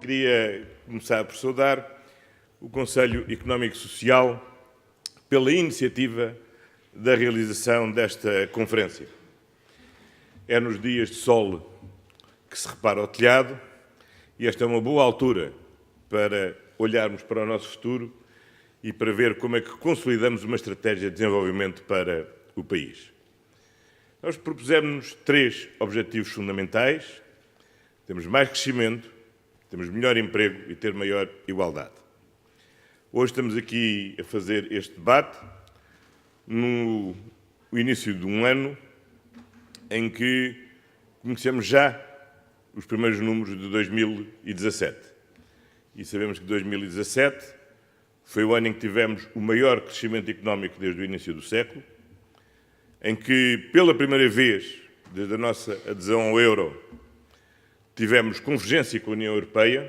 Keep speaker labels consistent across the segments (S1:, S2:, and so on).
S1: Queria começar por saudar o Conselho Económico e Social pela iniciativa da realização desta conferência. É nos dias de sol que se repara o telhado e esta é uma boa altura para olharmos para o nosso futuro e para ver como é que consolidamos uma estratégia de desenvolvimento para o país. Nós propusemos 3 objetivos fundamentais: temos mais crescimento, temos melhor emprego e ter maior igualdade. Hoje estamos aqui a fazer este debate no início de um ano em que conhecemos já os primeiros números de 2017. E sabemos que 2017 foi o ano em que tivemos o maior crescimento económico desde o início do século, em que, pela primeira vez, desde a nossa adesão ao euro, tivemos convergência com a União Europeia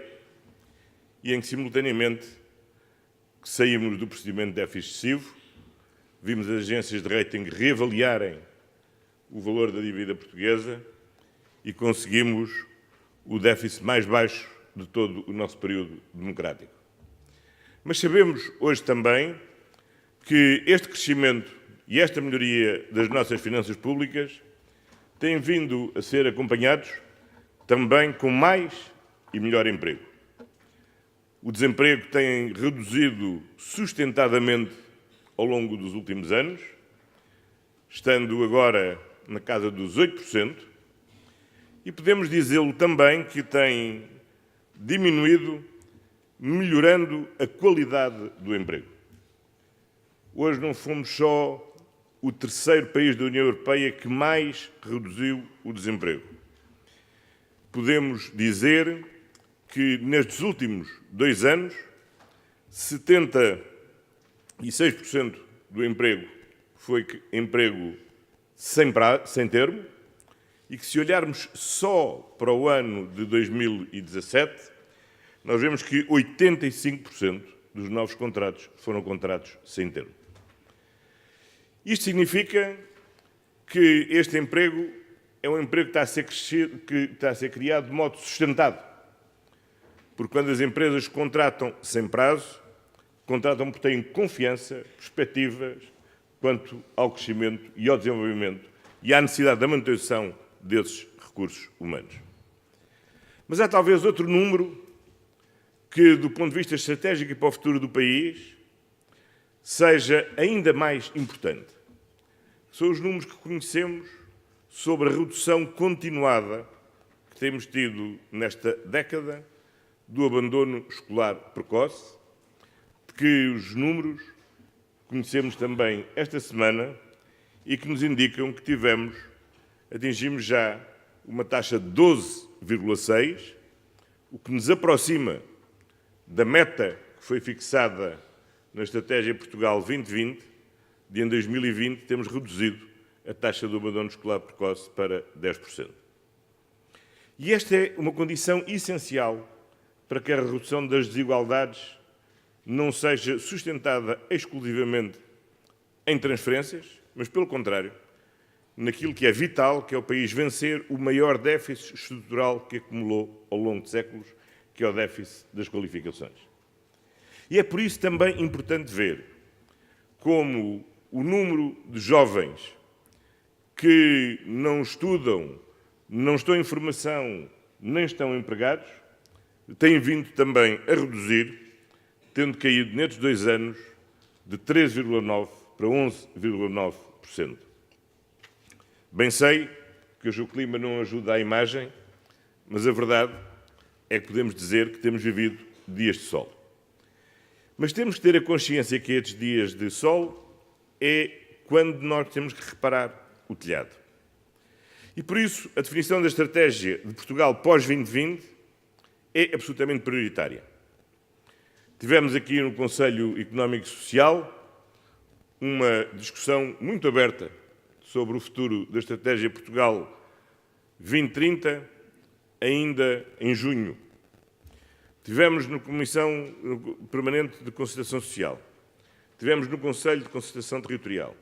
S1: e em que, simultaneamente, saímos do procedimento de déficit excessivo, vimos as agências de rating reavaliarem o valor da dívida portuguesa e conseguimos o déficit mais baixo de todo o nosso período democrático. Mas sabemos hoje também que este crescimento e esta melhoria das nossas finanças públicas têm vindo a ser acompanhados também com mais e melhor emprego. O desemprego tem reduzido sustentadamente ao longo dos últimos anos, estando agora na casa dos 8%, e podemos dizê-lo também que tem diminuído, melhorando a qualidade do emprego. Hoje não fomos só o terceiro país da União Europeia que mais reduziu o desemprego. Podemos dizer que nestes últimos 2 anos, 76% do emprego foi emprego sem termo e que, se olharmos só para o ano de 2017, nós vemos que 85% dos novos contratos foram contratos sem termo. Isto significa que este emprego é um emprego que está a ser criado de modo sustentado. Porque quando as empresas contratam sem prazo, contratam porque têm confiança, perspectivas quanto ao crescimento e ao desenvolvimento e à necessidade da manutenção desses recursos humanos. Mas há talvez outro número que, do ponto de vista estratégico e para o futuro do país, seja ainda mais importante. São os números que conhecemos sobre a redução continuada que temos tido nesta década do abandono escolar precoce, de que os números conhecemos também esta semana e que nos indicam que atingimos já uma taxa de 12,6, o que nos aproxima da meta que foi fixada na Estratégia Portugal 2020, de em 2020 temos reduzido a taxa do abandono escolar precoce para 10%. E esta é uma condição essencial para que a redução das desigualdades não seja sustentada exclusivamente em transferências, mas, pelo contrário, naquilo que é vital, que é o país vencer o maior déficit estrutural que acumulou ao longo de séculos, que é o déficit das qualificações. E é por isso também importante ver como o número de jovens que não estudam, não estão em formação, nem estão empregados, tem vindo também a reduzir, tendo caído nestes 2 anos de 13,9% para 11,9%. Bem sei que hoje o clima não ajuda à imagem, mas a verdade é que podemos dizer que temos vivido dias de sol. Mas temos que ter a consciência que estes dias de sol é quando nós temos que reparar o telhado. E por isso a definição da estratégia de Portugal pós-2020 é absolutamente prioritária. Tivemos aqui no Conselho Económico e Social uma discussão muito aberta sobre o futuro da Estratégia Portugal 2030, ainda em junho. Tivemos na Comissão Permanente de Concertação Social, tivemos no Conselho de Concertação Territorial,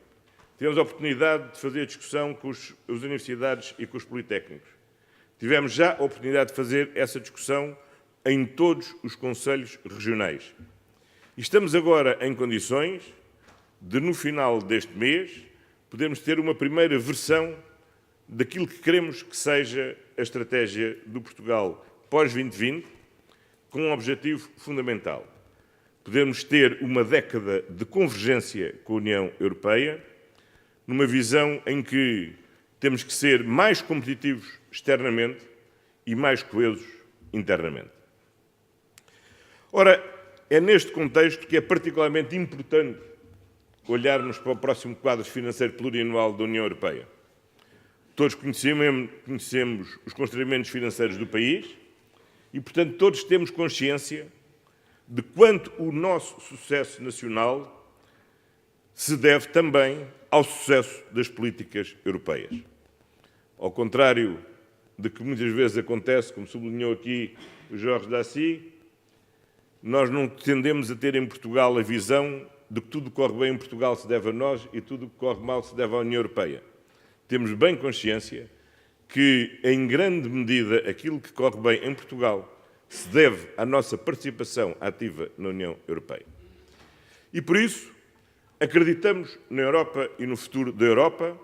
S1: tivemos a oportunidade de fazer discussão com as universidades e com os politécnicos. Tivemos já a oportunidade de fazer essa discussão em todos os concelhos regionais. E estamos agora em condições de, no final deste mês, podermos ter uma primeira versão daquilo que queremos que seja a estratégia do Portugal pós-2020, com um objetivo fundamental. Podemos ter uma década de convergência com a União Europeia, numa visão em que temos que ser mais competitivos externamente e mais coesos internamente. Ora, é neste contexto que é particularmente importante olharmos para o próximo quadro financeiro plurianual da União Europeia. Todos conhecemos os constrangimentos financeiros do país e, portanto, todos temos consciência de quanto o nosso sucesso nacional se deve também ao sucesso das políticas europeias. Ao contrário de que muitas vezes acontece, como sublinhou aqui o Jorge Daci, nós não tendemos a ter em Portugal a visão de que tudo que corre bem em Portugal se deve a nós e tudo que corre mal se deve à União Europeia. Temos bem consciência que, em grande medida, aquilo que corre bem em Portugal se deve à nossa participação ativa na União Europeia. E, por isso, acreditamos na Europa e no futuro da Europa,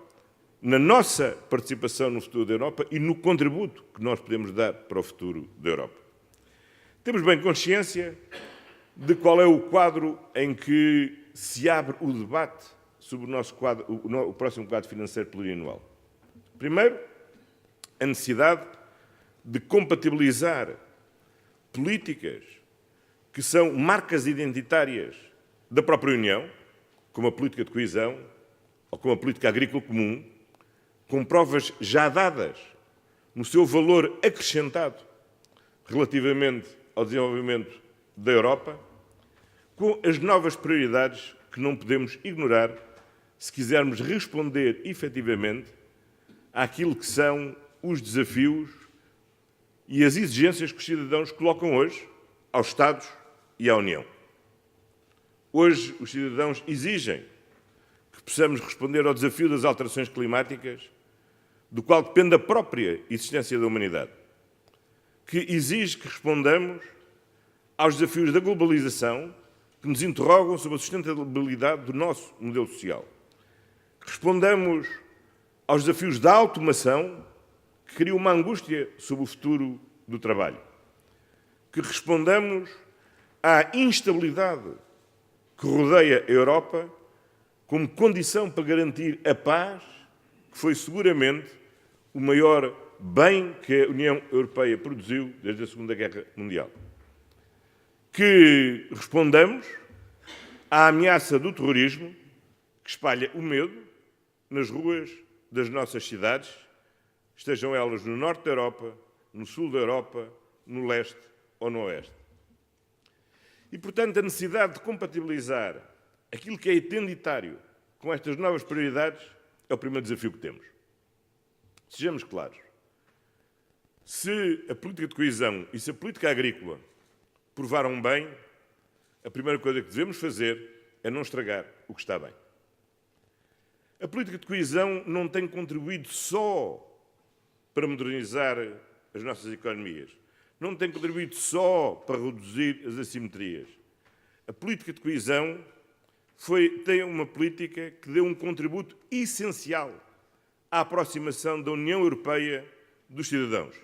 S1: na nossa participação no futuro da Europa e no contributo que nós podemos dar para o futuro da Europa. Temos bem consciência de qual é o quadro em que se abre o debate sobre o próximo quadro financeiro plurianual. Primeiro, a necessidade de compatibilizar políticas que são marcas identitárias da própria União, como a política de coesão ou como a política agrícola comum, com provas já dadas no seu valor acrescentado relativamente ao desenvolvimento da Europa, com as novas prioridades que não podemos ignorar se quisermos responder efetivamente àquilo que são os desafios e as exigências que os cidadãos colocam hoje aos Estados e à União. Hoje, os cidadãos exigem que possamos responder ao desafio das alterações climáticas, do qual depende a própria existência da humanidade, que exige que respondamos aos desafios da globalização, que nos interrogam sobre a sustentabilidade do nosso modelo social, que respondamos aos desafios da automação, que cria uma angústia sobre o futuro do trabalho, que respondamos à instabilidade que rodeia a Europa como condição para garantir a paz, que foi seguramente o maior bem que a União Europeia produziu desde a Segunda Guerra Mundial. Que respondamos à ameaça do terrorismo, que espalha o medo nas ruas das nossas cidades, estejam elas no norte da Europa, no sul da Europa, no leste ou no oeste. E, portanto, a necessidade de compatibilizar aquilo que é identitário com estas novas prioridades é o primeiro desafio que temos. Sejamos claros. Se a política de coesão e se a política agrícola provaram bem, a primeira coisa que devemos fazer é não estragar o que está bem. A política de coesão não tem contribuído só para modernizar as nossas economias, não tem contribuído só para reduzir as assimetrias. A política de coesão tem uma política que deu um contributo essencial à aproximação da União Europeia dos cidadãos.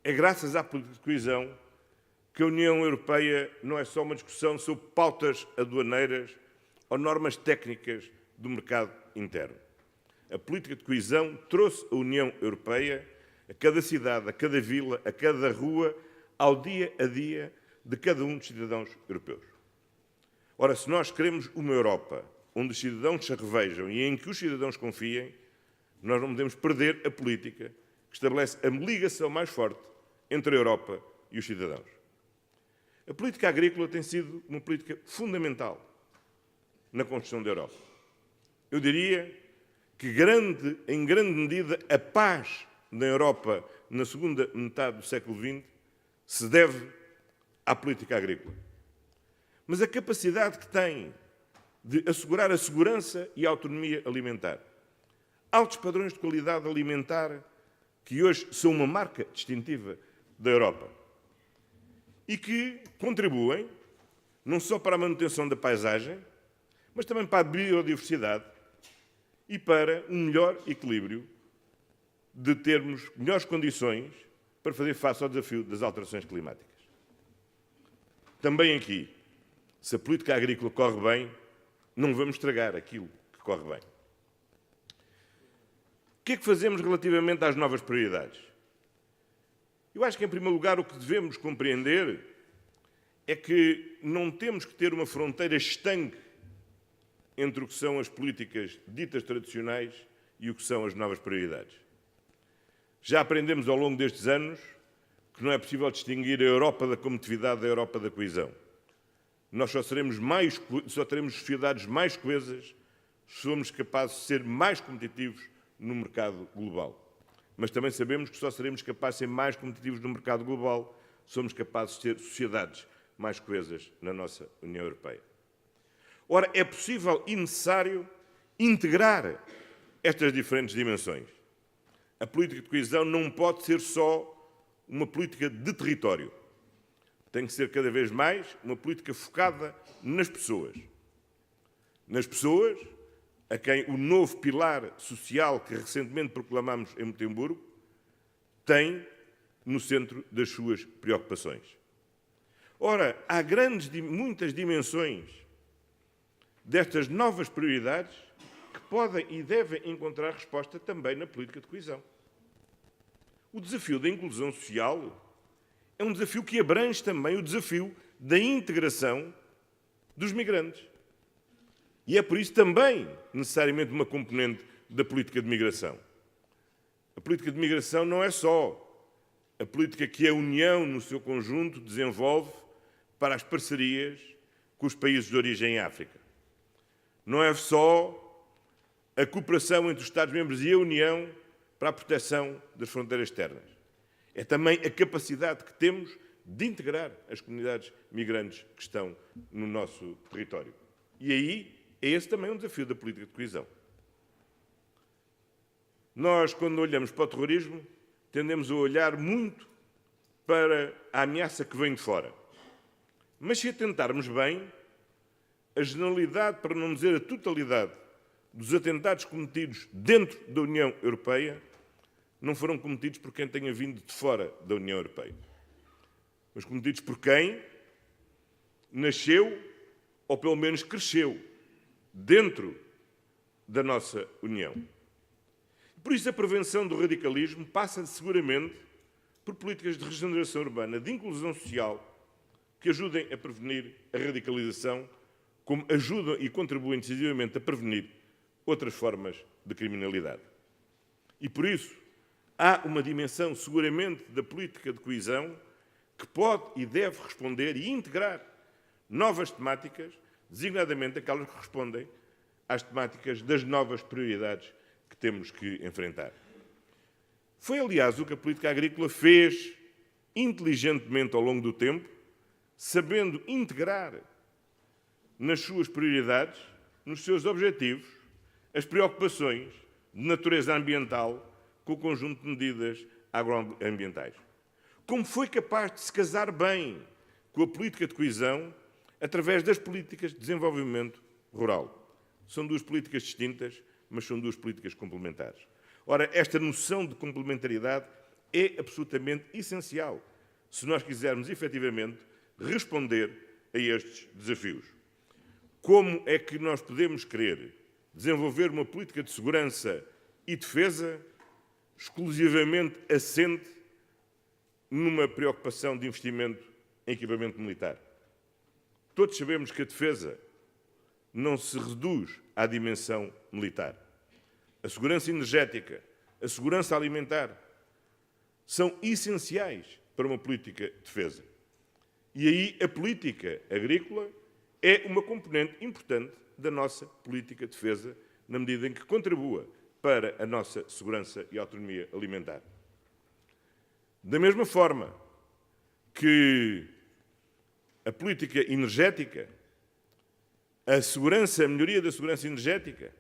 S1: É graças à política de coesão que a União Europeia não é só uma discussão sobre pautas aduaneiras ou normas técnicas do mercado interno. A política de coesão trouxe a União Europeia a cada cidade, a cada vila, a cada rua, ao dia a dia de cada um dos cidadãos europeus. Ora, se nós queremos uma Europa onde os cidadãos se revejam e em que os cidadãos confiem, nós não podemos perder a política que estabelece a ligação mais forte entre a Europa e os cidadãos. A política agrícola tem sido uma política fundamental na construção da Europa. Eu diria que, em grande medida, a paz na Europa na segunda metade do século XX se deve à política agrícola. Mas a capacidade que tem de assegurar a segurança e a autonomia alimentar, altos padrões de qualidade alimentar que hoje são uma marca distintiva da Europa, e que contribuem não só para a manutenção da paisagem, mas também para a biodiversidade e para um melhor equilíbrio de termos melhores condições para fazer face ao desafio das alterações climáticas. Também aqui, se a política agrícola corre bem, não vamos estragar aquilo que corre bem. O que é que fazemos relativamente às novas prioridades? Eu acho que, em primeiro lugar, o que devemos compreender é que não temos que ter uma fronteira estanque entre o que são as políticas ditas tradicionais e o que são as novas prioridades. Já aprendemos ao longo destes anos que não é possível distinguir a Europa da competitividade da Europa da coesão. Nós só teremos sociedades mais coesas se formos capazes de ser mais competitivos no mercado global. Mas também sabemos que só seremos capazes de ser mais competitivos no mercado global se somos capazes de ter sociedades mais coesas na nossa União Europeia. Ora, é possível e necessário integrar estas diferentes dimensões. A política de coesão não pode ser só uma política de território. Tem que ser cada vez mais uma política focada nas pessoas. Nas pessoas, a quem o novo pilar social que recentemente proclamamos em Motemburgo tem no centro das suas preocupações. Ora, há muitas dimensões destas novas prioridades que podem e devem encontrar resposta também na política de coesão. O desafio da inclusão social é um desafio que abrange também o desafio da integração dos migrantes. E é por isso também necessariamente uma componente da política de migração. A política de migração não é só a política que a União, no seu conjunto, desenvolve para as parcerias com os países de origem em África. Não é só a cooperação entre os Estados-membros e a União para a proteção das fronteiras externas. É também a capacidade que temos de integrar as comunidades migrantes que estão no nosso território. E aí é esse também um desafio da política de coesão. Nós, quando olhamos para o terrorismo, tendemos a olhar muito para a ameaça que vem de fora. Mas se atentarmos bem, a generalidade, para não dizer a totalidade, dos atentados cometidos dentro da União Europeia não foram cometidos por quem tenha vindo de fora da União Europeia, mas cometidos por quem nasceu, ou pelo menos cresceu, dentro da nossa União. Por isso, a prevenção do radicalismo passa seguramente por políticas de regeneração urbana, de inclusão social, que ajudem a prevenir a radicalização, como ajudam e contribuem decisivamente a prevenir outras formas de criminalidade. E por isso, há uma dimensão, seguramente, da política de coesão que pode e deve responder e integrar novas temáticas, designadamente aquelas que respondem às temáticas das novas prioridades que temos que enfrentar. Foi, aliás, o que a política agrícola fez inteligentemente ao longo do tempo, sabendo integrar nas suas prioridades, nos seus objetivos, as preocupações de natureza ambiental com o conjunto de medidas agroambientais. Como foi capaz de se casar bem com a política de coesão através das políticas de desenvolvimento rural. São duas políticas distintas, mas são duas políticas complementares. Ora, esta noção de complementaridade é absolutamente essencial se nós quisermos, efetivamente, responder a estes desafios. Como é que nós podemos querer desenvolver uma política de segurança e defesa exclusivamente assente numa preocupação de investimento em equipamento militar? Todos sabemos que a defesa não se reduz à dimensão militar. A segurança energética, a segurança alimentar são essenciais para uma política de defesa. E aí a política agrícola é uma componente importante da nossa política de defesa, na medida em que contribua para a nossa segurança e autonomia alimentar. Da mesma forma que a política energética, a melhoria da segurança energética,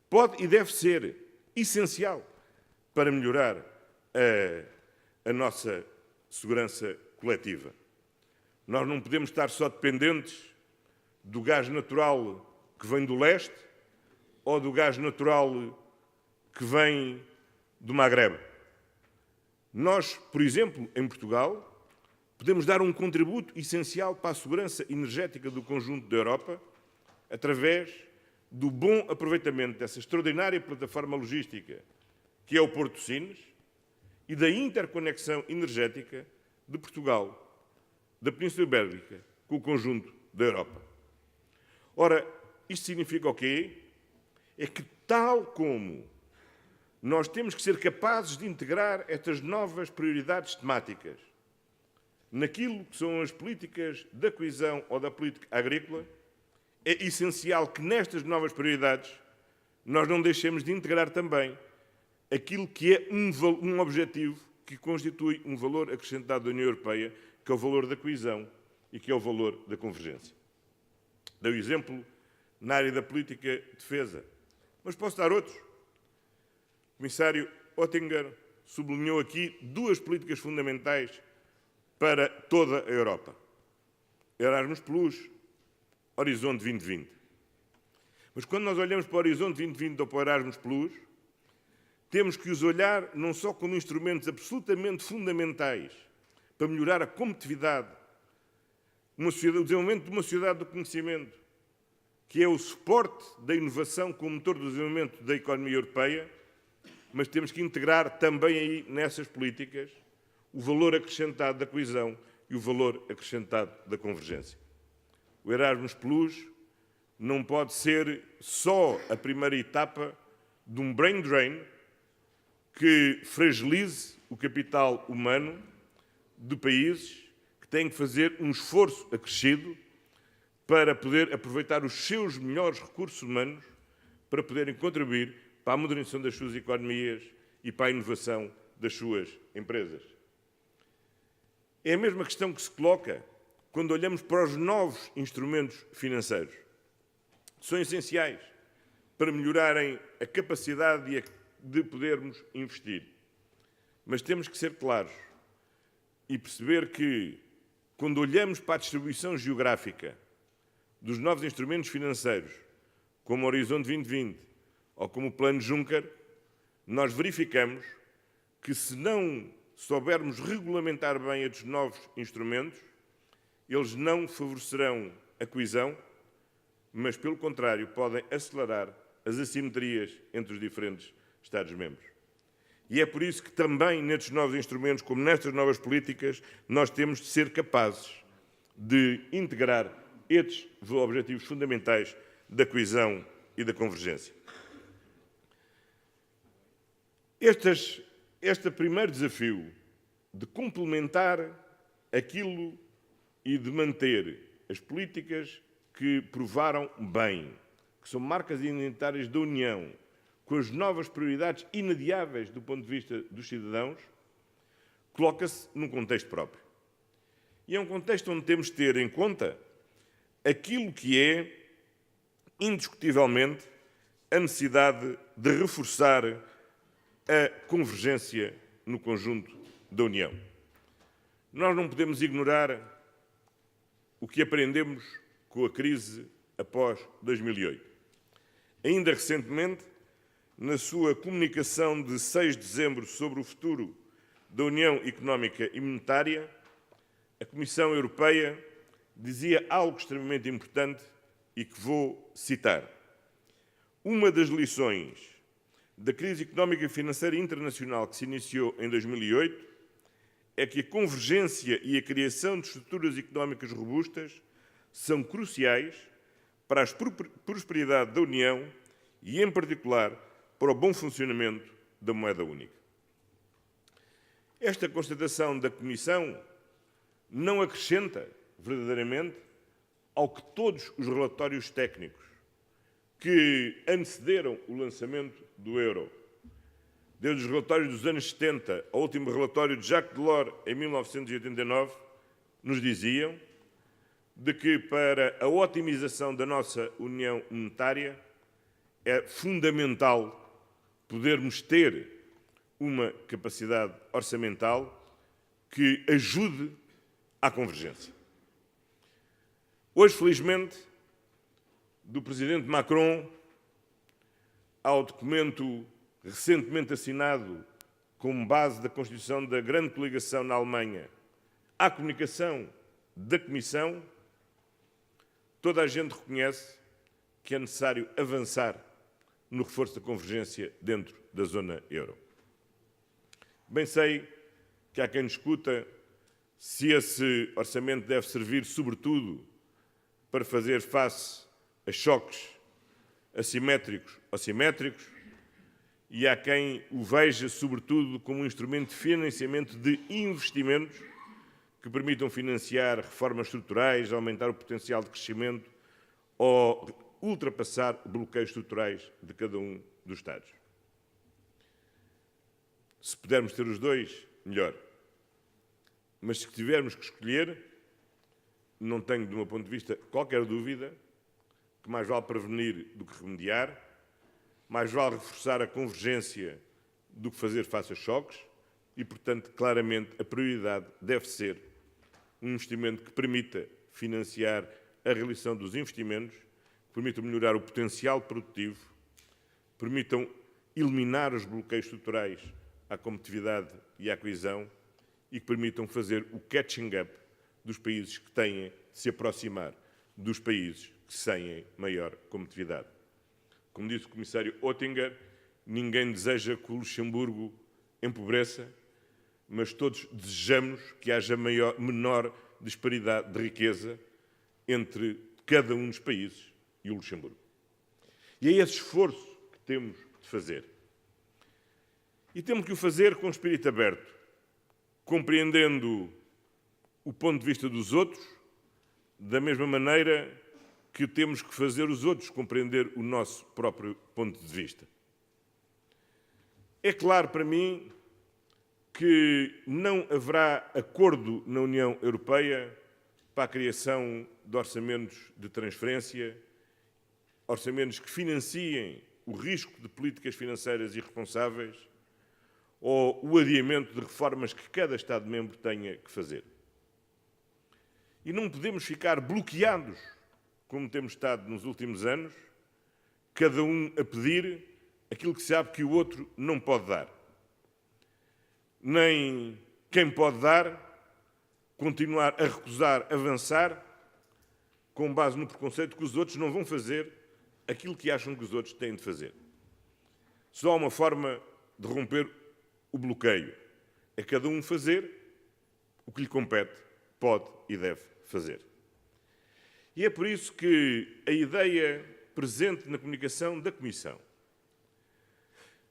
S1: pode e deve ser essencial para melhorar a nossa segurança coletiva. Nós não podemos estar só dependentes do gás natural que vem do leste ou do gás natural que vem do Magrebe. Nós, por exemplo, em Portugal, podemos dar um contributo essencial para a segurança energética do conjunto da Europa através do bom aproveitamento dessa extraordinária plataforma logística que é o Porto de Sines e da interconexão energética de Portugal, da Península Ibérica, com o conjunto da Europa. Ora, isto significa o quê? É que, tal como nós temos que ser capazes de integrar estas novas prioridades temáticas naquilo que são as políticas da coesão ou da política agrícola, é essencial que nestas novas prioridades nós não deixemos de integrar também aquilo que é um objetivo que constitui um valor acrescentado da União Europeia, que é o valor da coesão e que é o valor da convergência. Dei o exemplo na área da política de defesa, mas posso dar outros. O comissário Oettinger sublinhou aqui duas políticas fundamentais para toda a Europa. Erasmus Plus, Horizonte 2020. Mas quando nós olhamos para o Horizonte 2020 ou para o Erasmus Plus, temos que os olhar não só como instrumentos absolutamente fundamentais para melhorar a competitividade, o desenvolvimento de uma sociedade do conhecimento, que é o suporte da inovação como motor do desenvolvimento da economia europeia, mas temos que integrar também aí nessas políticas o valor acrescentado da coesão e o valor acrescentado da convergência. O Erasmus Plus não pode ser só a primeira etapa de um brain drain que fragilize o capital humano de países que têm que fazer um esforço acrescido para poder aproveitar os seus melhores recursos humanos para poderem contribuir para a modernização das suas economias e para a inovação das suas empresas. É a mesma questão que se coloca quando olhamos para os novos instrumentos financeiros. São essenciais para melhorarem a capacidade de podermos investir. Mas temos que ser claros e perceber que, quando olhamos para a distribuição geográfica dos novos instrumentos financeiros, como o Horizonte 2020 ou como o Plano Juncker, nós verificamos que, se não soubermos regulamentar bem estes novos instrumentos, eles não favorecerão a coesão, mas, pelo contrário, podem acelerar as assimetrias entre os diferentes Estados-membros. E é por isso que também nestes novos instrumentos, como nestas novas políticas, nós temos de ser capazes de integrar estes objetivos fundamentais da coesão e da convergência. Este primeiro desafio de complementar aquilo e de manter as políticas que provaram bem, que são marcas identitárias da União, com as novas prioridades inadiáveis do ponto de vista dos cidadãos, coloca-se num contexto próprio. E é um contexto onde temos de ter em conta aquilo que é, indiscutivelmente, a necessidade de reforçar a convergência no conjunto da União. Nós não podemos ignorar o que aprendemos com a crise após 2008. Ainda recentemente, na sua comunicação de 6 de dezembro sobre o futuro da União Económica e Monetária, a Comissão Europeia dizia algo extremamente importante e que vou citar. Uma das lições da crise económica e financeira internacional que se iniciou em 2008 é que a convergência e a criação de estruturas económicas robustas são cruciais para a prosperidade da União e, em particular, para o bom funcionamento da moeda única. Esta constatação da Comissão não acrescenta, verdadeiramente, ao que todos os relatórios técnicos que antecederam o lançamento do euro, desde os relatórios dos anos 70 ao último relatório de Jacques Delors, em 1989, nos diziam de que, para a otimização da nossa união monetária, é fundamental podermos ter uma capacidade orçamental que ajude à convergência. Hoje, felizmente, do presidente Macron ao documento recentemente assinado como base da constituição da grande coligação na Alemanha, à comunicação da Comissão, toda a gente reconhece que é necessário avançar no reforço da convergência dentro da zona euro. Bem sei que há quem discuta se esse orçamento deve servir, sobretudo, para fazer face a choques assimétricos ou simétricos, e há quem o veja, sobretudo, como um instrumento de financiamento de investimentos que permitam financiar reformas estruturais, aumentar o potencial de crescimento ou ultrapassar bloqueios estruturais de cada um dos Estados. Se pudermos ter os dois, melhor. Mas se tivermos que escolher, não tenho, do meu ponto de vista, qualquer dúvida que mais vale prevenir do que remediar, mais vale reforçar a convergência do que fazer face a choques e, portanto, claramente, a prioridade deve ser um investimento que permita financiar a realização dos investimentos, que permitam melhorar o potencial produtivo, permitam eliminar os bloqueios estruturais à competitividade e à coesão e que permitam fazer o catching up dos países que têm de se aproximar dos países que têm maior competitividade. Como disse o Comissário Oettinger, ninguém deseja que o Luxemburgo empobreça, mas todos desejamos que haja menor disparidade de riqueza entre cada um dos países e o Luxemburgo. E é esse esforço que temos de fazer. E temos que o fazer com espírito aberto, compreendendo o ponto de vista dos outros, da mesma maneira que temos que fazer os outros compreender o nosso próprio ponto de vista. É claro para mim que não haverá acordo na União Europeia para a criação de orçamentos de transferência, orçamentos que financiem o risco de políticas financeiras irresponsáveis ou o adiamento de reformas que cada Estado-membro tenha que fazer. E não podemos ficar bloqueados, como temos estado nos últimos anos, cada um a pedir aquilo que sabe que o outro não pode dar. Nem quem pode dar continuar a recusar avançar com base no preconceito que os outros não vão fazer aquilo que acham que os outros têm de fazer. Só há uma forma de romper o bloqueio. É cada um fazer o que lhe compete, pode e deve fazer. E é por isso que a ideia presente na comunicação da Comissão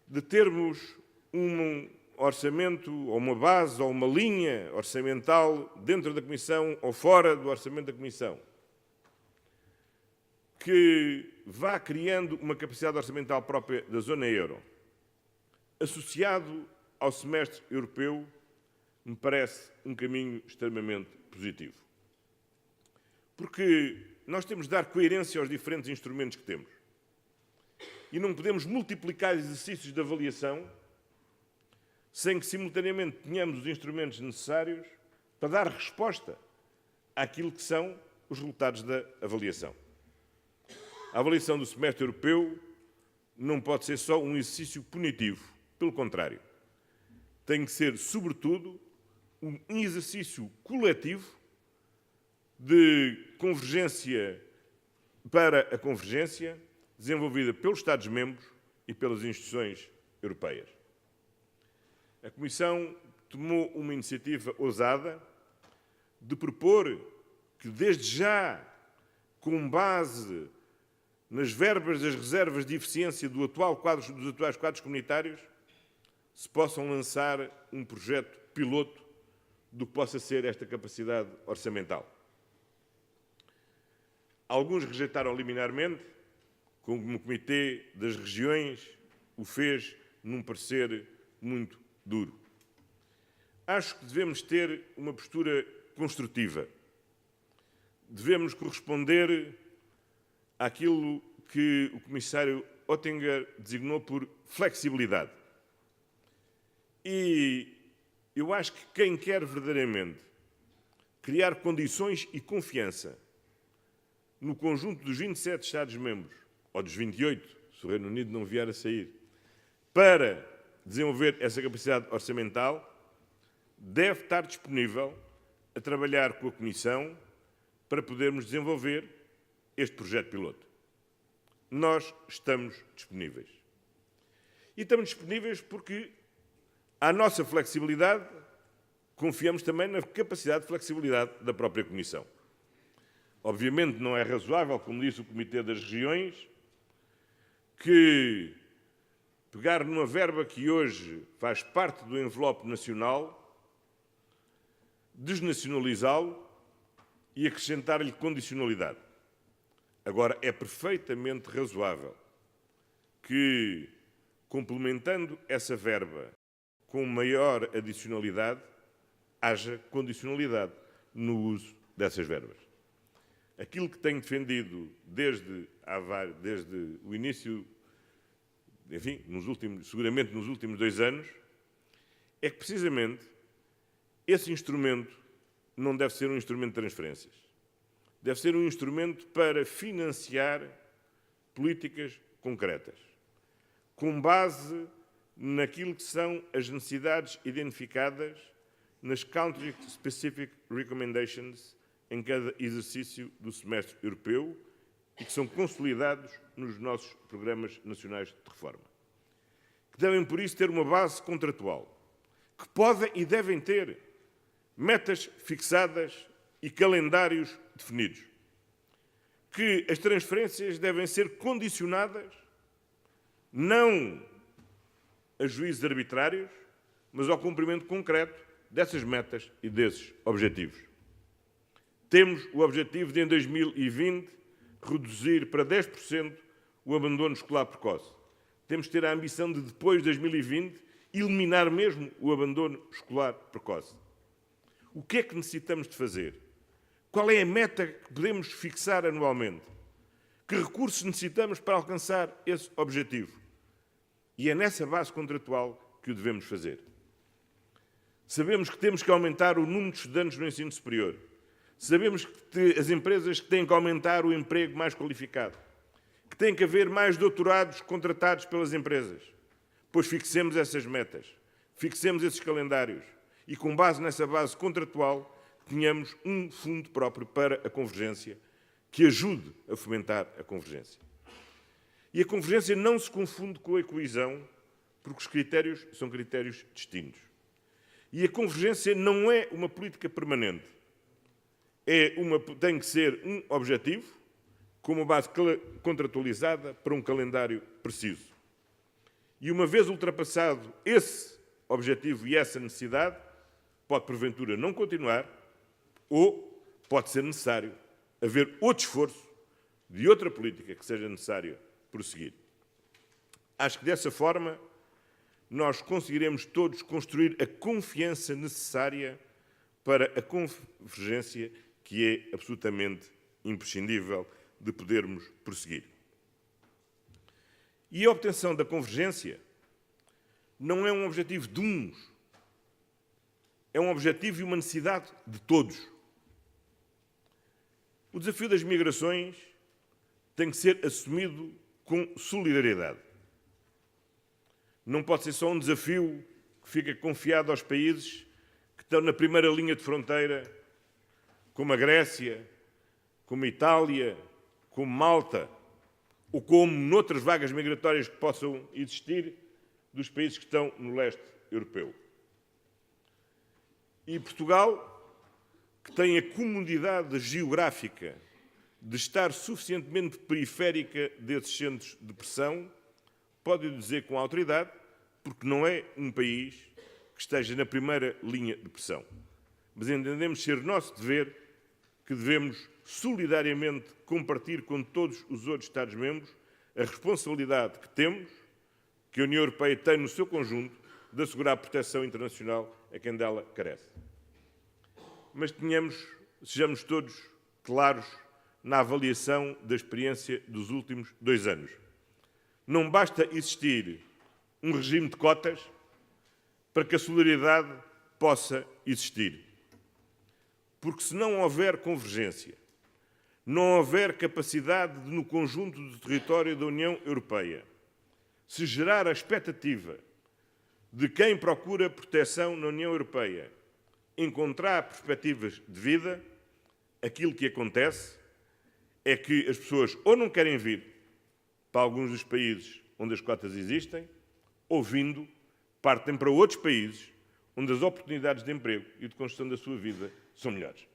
S1: de termos um orçamento, ou uma base, ou uma linha orçamental dentro da Comissão ou fora do orçamento da Comissão, que vá criando uma capacidade orçamental própria da zona euro, associado ao semestre europeu, me parece um caminho extremamente positivo. Porque nós temos de dar coerência aos diferentes instrumentos que temos. E não podemos multiplicar exercícios de avaliação sem que, simultaneamente, tenhamos os instrumentos necessários para dar resposta àquilo que são os resultados da avaliação. A avaliação do semestre europeu não pode ser só um exercício punitivo. Pelo contrário, tem que ser, sobretudo, um exercício coletivo de convergência para a convergência desenvolvida pelos Estados-membros e pelas instituições europeias. A Comissão tomou uma iniciativa ousada de propor que, desde já, com base nas verbas das reservas de eficiência dos atuais quadros comunitários, se possam lançar um projeto piloto do que possa ser esta capacidade orçamental. Alguns rejeitaram liminarmente, como o Comitê das Regiões o fez num parecer muito duro. Acho que devemos ter uma postura construtiva. Devemos corresponder àquilo que o Comissário Oettinger designou por flexibilidade. E eu acho que quem quer verdadeiramente criar condições e confiança no conjunto dos 27 Estados-membros, ou dos 28, se o Reino Unido não vier a sair, para desenvolver essa capacidade orçamental, deve estar disponível a trabalhar com a Comissão para podermos desenvolver este projeto piloto. Nós estamos disponíveis. E estamos disponíveis porque, à nossa flexibilidade, confiamos também na capacidade de flexibilidade da própria Comissão. Obviamente não é razoável, como disse o Comitê das Regiões, que pegar numa verba que hoje faz parte do envelope nacional, desnacionalizá-lo e acrescentar-lhe condicionalidade. Agora, é perfeitamente razoável que, complementando essa verba com maior adicionalidade, haja condicionalidade no uso dessas verbas. Aquilo que tenho defendido desde o início, enfim, seguramente nos últimos 2 anos, é que precisamente esse instrumento não deve ser um instrumento de transferências. Deve ser um instrumento para financiar políticas concretas, com base naquilo que são as necessidades identificadas nas Country Specific Recommendations em cada exercício do semestre europeu e que são consolidados nos nossos programas nacionais de reforma. Que devem, por isso, ter uma base contratual, que podem e devem ter metas fixadas e calendários definidos. Que as transferências devem ser condicionadas não a juízos arbitrários, mas ao cumprimento concreto dessas metas e desses objetivos. Temos o objetivo de, em 2020, reduzir para 10% o abandono escolar precoce. Temos que ter a ambição de, depois de 2020, eliminar mesmo o abandono escolar precoce. O que é que necessitamos de fazer? Qual é a meta que podemos fixar anualmente? Que recursos necessitamos para alcançar esse objetivo? E é nessa base contratual que o devemos fazer. Sabemos que temos que aumentar o número de estudantes no ensino superior. Sabemos que as empresas têm que aumentar o emprego mais qualificado. Que tem que haver mais doutorados contratados pelas empresas. Pois fixemos essas metas, fixemos esses calendários e, com base nessa base contratual, tenhamos um fundo próprio para a convergência que ajude a fomentar a convergência. E a convergência não se confunde com a coesão, porque os critérios são critérios distintos. E a convergência não é uma política permanente. Tem que ser um objetivo, com uma base contratualizada para um calendário preciso. E uma vez ultrapassado esse objetivo e essa necessidade, pode porventura não continuar, ou pode ser necessário haver outro esforço de outra política que seja necessário prosseguir. Acho que dessa forma nós conseguiremos todos construir a confiança necessária para a convergência que é absolutamente imprescindível de podermos prosseguir. E a obtenção da convergência não é um objetivo de uns, é um objetivo e uma necessidade de todos. O desafio das migrações tem que ser assumido com solidariedade. Não pode ser só um desafio que fica confiado aos países que estão na primeira linha de fronteira, como a Grécia, como a Itália, como Malta, ou como noutras vagas migratórias que possam existir dos países que estão no leste europeu. E Portugal, que tem a comodidade geográfica de estar suficientemente periférica desses centros de pressão, pode dizer com autoridade, porque não é um país que esteja na primeira linha de pressão. Mas entendemos ser nosso dever que devemos solidariamente compartilhar com todos os outros Estados-membros a responsabilidade que temos, que a União Europeia tem no seu conjunto, de assegurar a proteção internacional a quem dela carece. Mas sejamos todos claros na avaliação da experiência dos últimos 2 anos. Não basta existir um regime de cotas para que a solidariedade possa existir. Porque se não houver convergência, não houver capacidade de, no conjunto do território da União Europeia, se gerar a expectativa de quem procura proteção na União Europeia encontrar perspectivas de vida, aquilo que acontece é que as pessoas ou não querem vir para alguns dos países onde as cotas existem, ou vindo, partem para outros países onde as oportunidades de emprego e de construção da sua vida são melhores.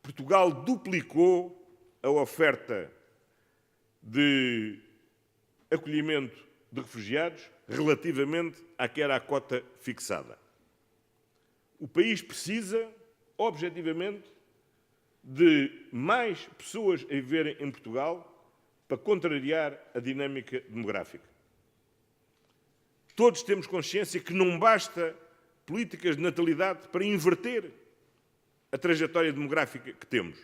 S1: Portugal duplicou a oferta de acolhimento de refugiados relativamente à que era a cota fixada. O país precisa, objetivamente, de mais pessoas a viverem em Portugal para contrariar a dinâmica demográfica. Todos temos consciência que não basta políticas de natalidade para inverter a trajetória demográfica que temos.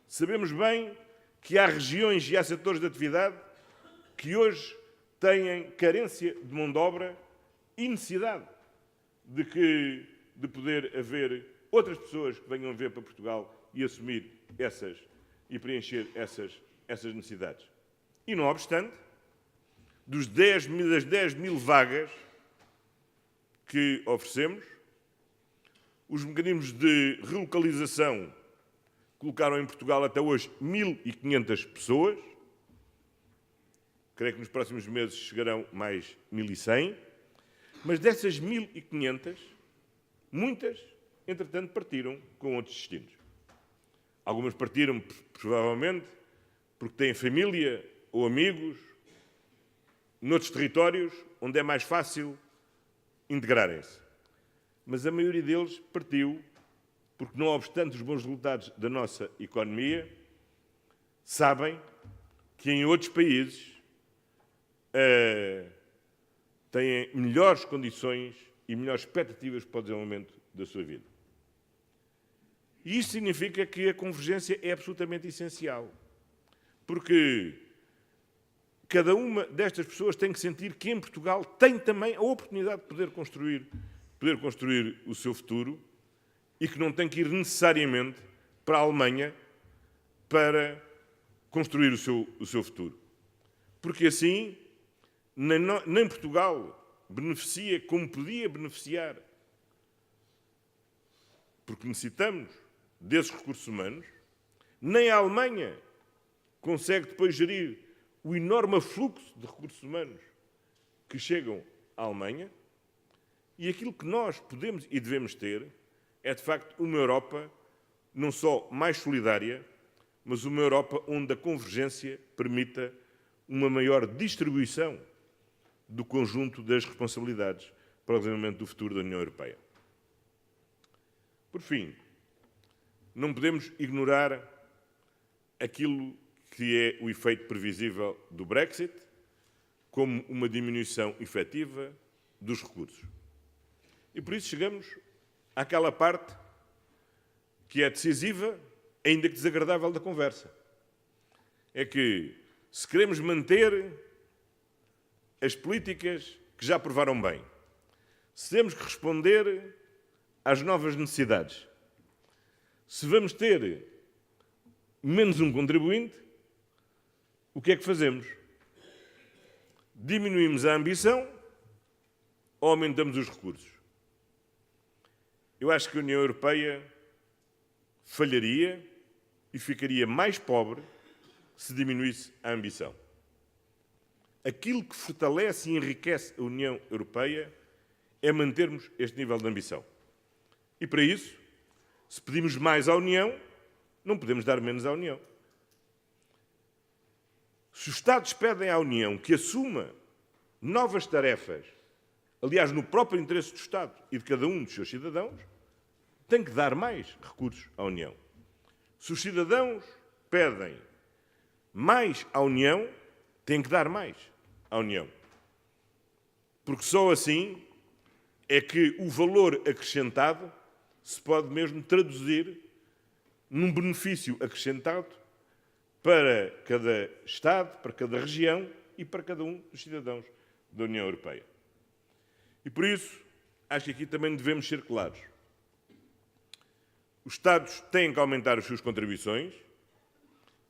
S1: Sabemos bem que há regiões e há setores de atividade que hoje têm carência de mão de obra e necessidade de poder haver outras pessoas que venham ver para Portugal e assumir e preencher essas necessidades. E, não obstante, das 10 mil vagas que oferecemos, os mecanismos de relocalização colocaram em Portugal até hoje 1.500 pessoas. Creio que nos próximos meses chegarão mais 1.100. Mas dessas 1.500, muitas, entretanto, partiram com outros destinos. Algumas partiram, provavelmente, porque têm família ou amigos noutros territórios onde é mais fácil integrarem-se. Mas a maioria deles partiu porque, não obstante os bons resultados da nossa economia, sabem que em outros países têm melhores condições e melhores expectativas para o desenvolvimento da sua vida. E isso significa que a convergência é absolutamente essencial, porque cada uma destas pessoas tem que sentir que em Portugal tem também a oportunidade de poder construir o seu futuro e que não tem que ir necessariamente para a Alemanha para construir o seu futuro. Porque assim, nem Portugal beneficia como podia beneficiar, porque necessitamos desses recursos humanos, nem a Alemanha consegue depois gerir o enorme fluxo de recursos humanos que chegam à Alemanha, e aquilo que nós podemos e devemos ter é, de facto, uma Europa não só mais solidária, mas uma Europa onde a convergência permita uma maior distribuição do conjunto das responsabilidades para o desenvolvimento do futuro da União Europeia. Por fim, não podemos ignorar aquilo que é o efeito previsível do Brexit, como uma diminuição efetiva dos recursos. E por isso chegamos àquela parte que é decisiva, ainda que desagradável, da conversa. É que, se queremos manter as políticas que já provaram bem, se temos que responder às novas necessidades, se vamos ter menos um contribuinte, o que é que fazemos? Diminuímos a ambição ou aumentamos os recursos? Eu acho que a União Europeia falharia e ficaria mais pobre se diminuísse a ambição. Aquilo que fortalece e enriquece a União Europeia é mantermos este nível de ambição. E para isso, se pedimos mais à União, não podemos dar menos à União. Se os Estados pedem à União que assuma novas tarefas, aliás, no próprio interesse do Estado e de cada um dos seus cidadãos, tem que dar mais recursos à União. Se os cidadãos pedem mais à União, têm que dar mais à União. Porque só assim é que o valor acrescentado se pode mesmo traduzir num benefício acrescentado para cada Estado, para cada região e para cada um dos cidadãos da União Europeia. E por isso, acho que aqui também devemos ser claros. Os Estados têm que aumentar as suas contribuições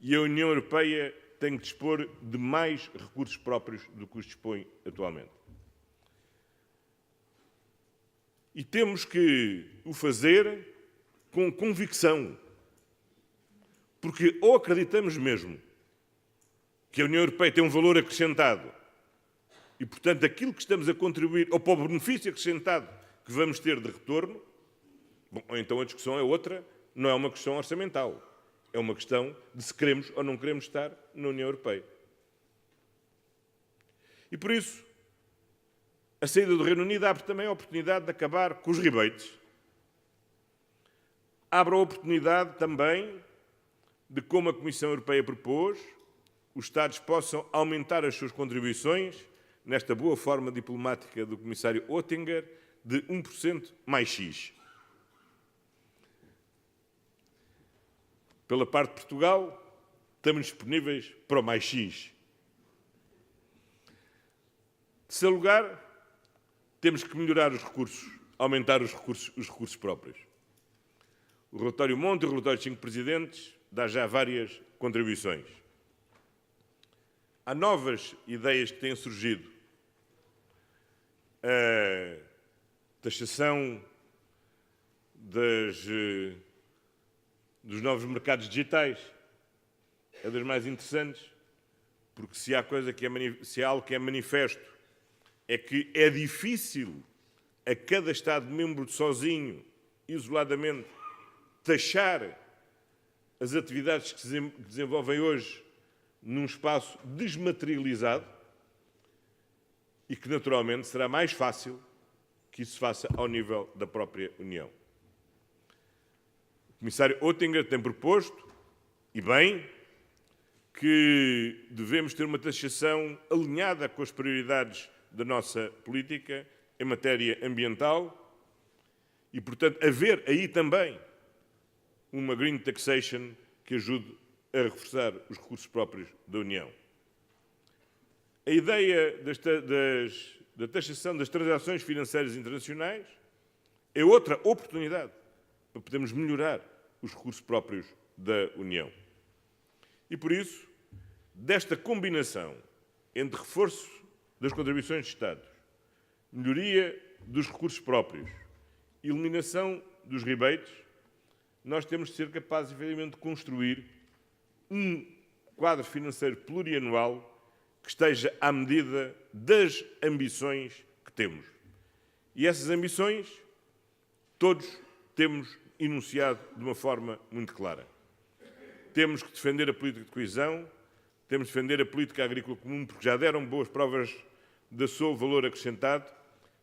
S1: e a União Europeia tem que dispor de mais recursos próprios do que os dispõe atualmente. E temos que o fazer com convicção, porque ou acreditamos mesmo que a União Europeia tem um valor acrescentado e, portanto, aquilo que estamos a contribuir, ou para o benefício acrescentado que vamos ter de retorno, bom, ou então a discussão é outra, não é uma questão orçamental, é uma questão de se queremos ou não queremos estar na União Europeia. E por isso, a saída do Reino Unido abre também a oportunidade de acabar com os rebates. Abre a oportunidade também de, como a Comissão Europeia propôs, os Estados possam aumentar as suas contribuições, nesta boa forma diplomática do Comissário Oettinger, de 1% mais X. Pela parte de Portugal, estamos disponíveis para o mais X. Em terceiro lugar, temos que melhorar os recursos, aumentar os recursos próprios. O relatório Monti e o relatório dos 5 presidentes dá já várias contribuições. Há novas ideias que têm surgido. A taxação dos novos mercados digitais é das mais interessantes, porque se há algo que é manifesto é que é difícil a cada Estado-membro sozinho, isoladamente, taxar as atividades que se desenvolvem hoje num espaço desmaterializado e que, naturalmente, será mais fácil que isso se faça ao nível da própria União. O Comissário Oettinger tem proposto, e bem, que devemos ter uma taxação alinhada com as prioridades da nossa política em matéria ambiental e, portanto, haver aí também uma green taxation que ajude a reforçar os recursos próprios da União. A ideia da taxação das transações financeiras internacionais é outra oportunidade para podermos melhorar os recursos próprios da União. E, por isso, desta combinação entre reforço das contribuições de Estados, melhoria dos recursos próprios e eliminação dos rebates, nós temos de ser capazes, efetivamente, de construir um quadro financeiro plurianual que esteja à medida das ambições que temos. E essas ambições todos temos enunciado de uma forma muito clara. Temos que defender a política de coesão, temos que defender a política agrícola comum, porque já deram boas provas do seu valor acrescentado,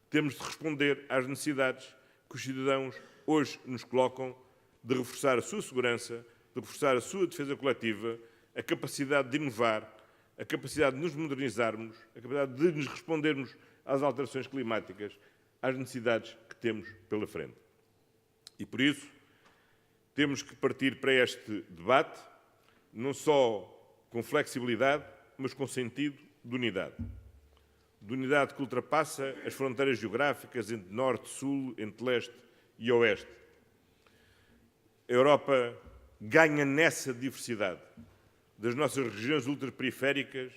S1: temos de responder às necessidades que os cidadãos hoje nos colocam de reforçar a sua segurança, de reforçar a sua defesa coletiva, a capacidade de inovar, a capacidade de nos modernizarmos, a capacidade de nos respondermos às alterações climáticas, às necessidades que temos pela frente. E, por isso, temos que partir para este debate, não só com flexibilidade, mas com sentido de unidade. De unidade que ultrapassa as fronteiras geográficas entre norte e sul, entre leste e oeste. A Europa ganha nessa diversidade das nossas regiões ultraperiféricas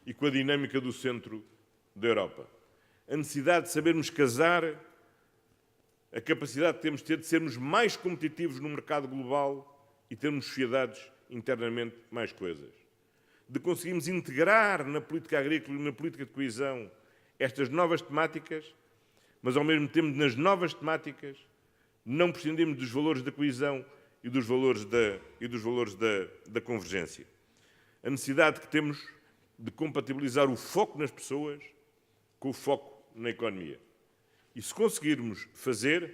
S1: e com a dinâmica do centro da Europa. A necessidade de sabermos casar, a capacidade que temos de ter de sermos mais competitivos no mercado global e termos sociedades internamente mais coesas. De conseguirmos integrar na política agrícola e na política de coesão estas novas temáticas, mas ao mesmo tempo nas novas temáticas não prescindimos dos valores da coesão e dos valores da convergência. A necessidade que temos de compatibilizar o foco nas pessoas com o foco na economia. E se conseguirmos fazer,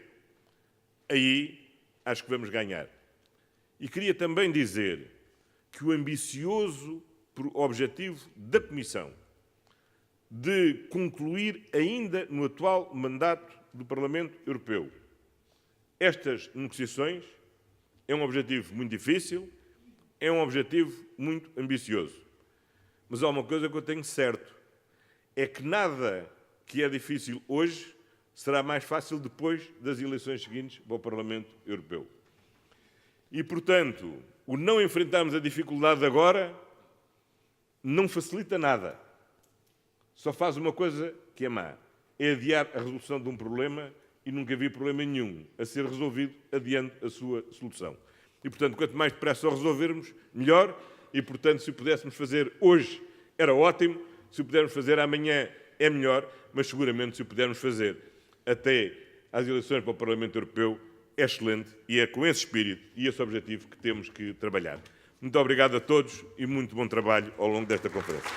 S1: aí acho que vamos ganhar. E queria também dizer que o ambicioso objetivo da Comissão de concluir ainda no atual mandato do Parlamento Europeu estas negociações é um objetivo muito difícil, é um objetivo muito ambicioso. Mas há uma coisa que eu tenho certo, é que nada que é difícil hoje será mais fácil depois das eleições seguintes para o Parlamento Europeu. E, portanto, o não enfrentarmos a dificuldade agora não facilita nada. Só faz uma coisa que é má, é adiar a resolução de um problema e nunca vi problema nenhum a ser resolvido adiante a sua solução. E, portanto, quanto mais depressa o resolvermos, melhor. E, portanto, se o pudéssemos fazer hoje, era ótimo. Se o pudermos fazer amanhã, é melhor. Mas, seguramente, se o pudermos fazer até às eleições para o Parlamento Europeu, é excelente. E é com esse espírito e esse objetivo que temos que trabalhar. Muito obrigado a todos e muito bom trabalho ao longo desta conferência.